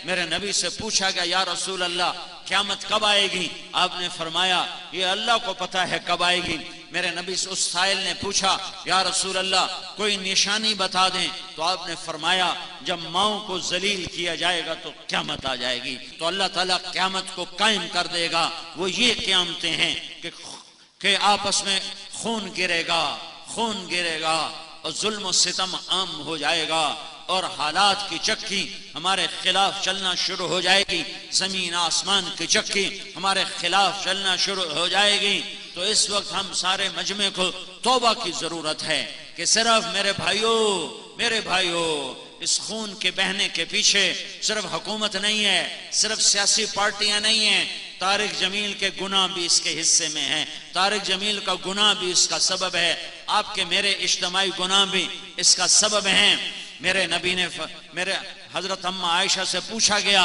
मेरे नबी से पूछा गया, या रसूल अल्लाह क़यामत कब आएगी? आपने फरमाया ये अल्लाह को पता है कब आएगी। मेरे नबी से उस साइल ने पूछा, या रसूल अल्लाह कोई निशानी बता दें। तो आपने फरमाया जब माओं को जलील किया जाएगा तो क़यामत आ जाएगी। तो अल्लाह ताला क़यामत को कायम कर देगा। वो ये क़यामतें हैं कि आपस में खून गिरेगा और जुल्म सितम आम हो जाएगा और हालात की चक्की हमारे खिलाफ चलना शुरू हो जाएगी। जमीन आसमान की चक्की हमारे खिलाफ चलना शुरू हो जाएगी। तो इस वक्त हम सारे मजमे को तौबा की जरूरत है कि सिर्फ मेरे भाइयों इस खून के बहने के पीछे सिर्फ हुकूमत नहीं है, सिर्फ सियासी पार्टियां नहीं है। तारिक जमील के गुनाह भी इसके हिस्से में हैं। तारिक जमील का गुनाह भी इसका सबब है। आपके मेरे इज्तिमाई गुनाह भी इसका सबब हैं। मेरे नबी ने मेरे हजरत अम्मा आयशा से पूछा गया,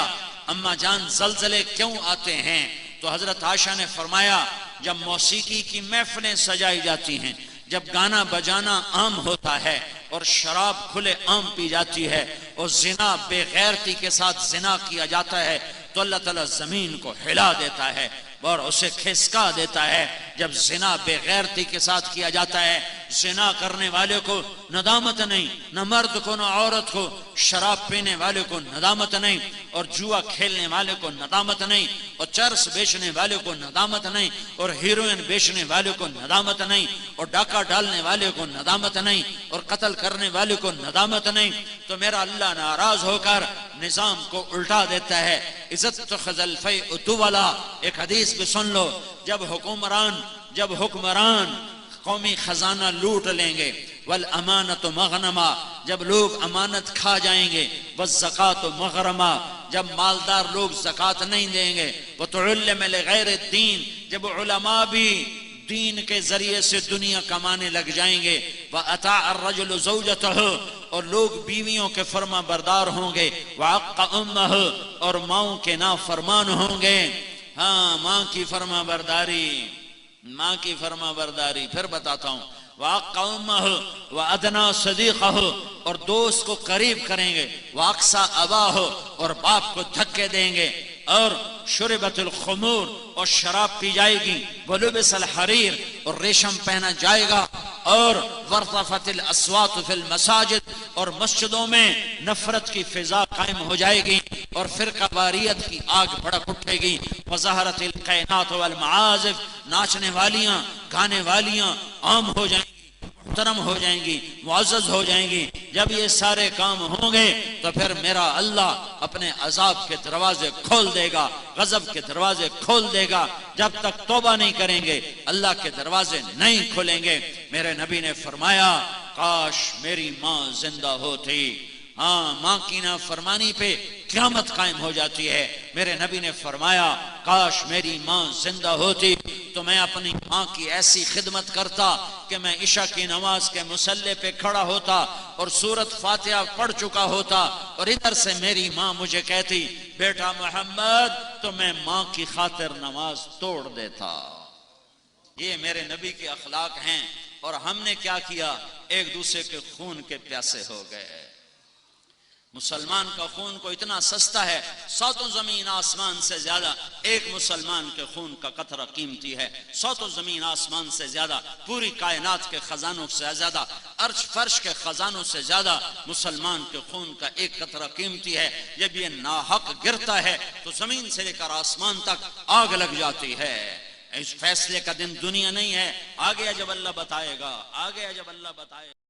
अम्मा जान ज़लज़ले क्यों आते हैं? तो हजरत आयशा ने फरमाया जब मौसीकी की महफिलें सजाई जाती हैं, जब गाना बजाना आम होता है और शराब खुले आम पी जाती है और जिना बेगैरती के साथ जिना किया जाता है, तो अल्लाह ताला जमीन को हिला देता है और उसे खिसका देता है। जब जिना बेगैरती के साथ किया जाता है, जिना करने वाले को नदामत नहीं, न मर्द को न औरत को, शराब पीने वाले को नदामत नहीं और जुआ खेलने वाले को नदामत नहीं और चरस बेचने वाले को नदामत नहीं और हीरोइन बेचने वाले को नदामत नहीं और डाका डालने वाले को नदामत नहीं और कत्ल करने वाले को नदामत नहीं। तो मेरा अल्लाह नाराज होकर निजाम को उल्टा देता है। इज्जत तो खजलफे उतुवाला, एक हदीस भी सुन लो, जब हुक्मरान कौमी खजाना लूट लेंगे, वल अमानत मगनमा, जब लोग अमानत खा जाएंगे, वल ज़कात मगरमा, जब मालदार लोग ज़कात नहीं देंगे, वो तो गैर दीन, जब उलमा भी दीन के जरिए से दुनिया कमाने लग जाएंगे, वह अता अर्रजुल ज़ौजतहु, और लोग बीवियों के फर्मा बरदार होंगे, वह अक्का उम्महु, और माओं के नाफरमान होंगे। हाँ, माँ की फर्मा बरदारी फिर बताता हूँ। वाक़ा उम्महु व अदना सदीक़हु, और दोस्त को करीब करेंगे, वाक़सा अबाहु, और बाप को धक्के देंगे, और शुरबतुल खुमूर, और शराब पी जाएगी, वलुबिसल हरीर, और रेशम पहना जाएगा, और वर्तफतिल अस्वात फिल मसाजिद, और मस्जिदों में नफरत की फिजा कायम हो जाएगी और फिरका वारियत की आग भड़क उठेगी। वज़हरतिल कैनात वल मआज़िफ, नाचने वालियां गाने वालियां आम हो जाएंगी, मुहतरम हो जाएंगी, मुअज़्ज़ज़ हो जाएंगी। जब ये सारे काम होंगे तो फिर मेरा अल्लाह अपने अजाब के दरवाजे खोल देगा, गजब के दरवाजे खोल देगा। जब तक तौबा नहीं करेंगे अल्लाह के दरवाजे नहीं खुलेंगे। मेरे नबी ने फरमाया काश मेरी माँ जिंदा होती। हाँ, माँ की नाफरमानी पे क़यामत कायम हो जाती है। मेरे नबी ने फरमाया काश मेरी माँ जिंदा होती तो मैं अपनी माँ की ऐसी खिदमत करता कि मैं इशा की नमाज के मुसल्ले पे खड़ा होता और सूरत फातिहा पढ़ चुका होता, और इधर से मेरी माँ मुझे कहती बेटा मोहम्मद, तो मैं माँ की खातिर नमाज तोड़ देता। ये मेरे नबी के अखलाक हैं। और हमने क्या किया? एक दूसरे के खून के प्यासे हो गए। मुसलमान का खून को इतना सस्ता है, सातों जमीन आसमान से ज्यादा एक मुसलमान के खून का कतरा कीमती है। सातों जमीन आसमान से ज्यादा, पूरी कायनात के खजानों से ज्यादा, अर्श फर्श के खजानों से ज्यादा मुसलमान के खून का एक कतरा कीमती है। जब ये नाहक गिरता है तो जमीन से लेकर आसमान तक आग लग जाती है। इस फैसले का दिन दुनिया नहीं है, आगे जब अल्लाह बताएगा, आगे जब अल्लाह बताएगा।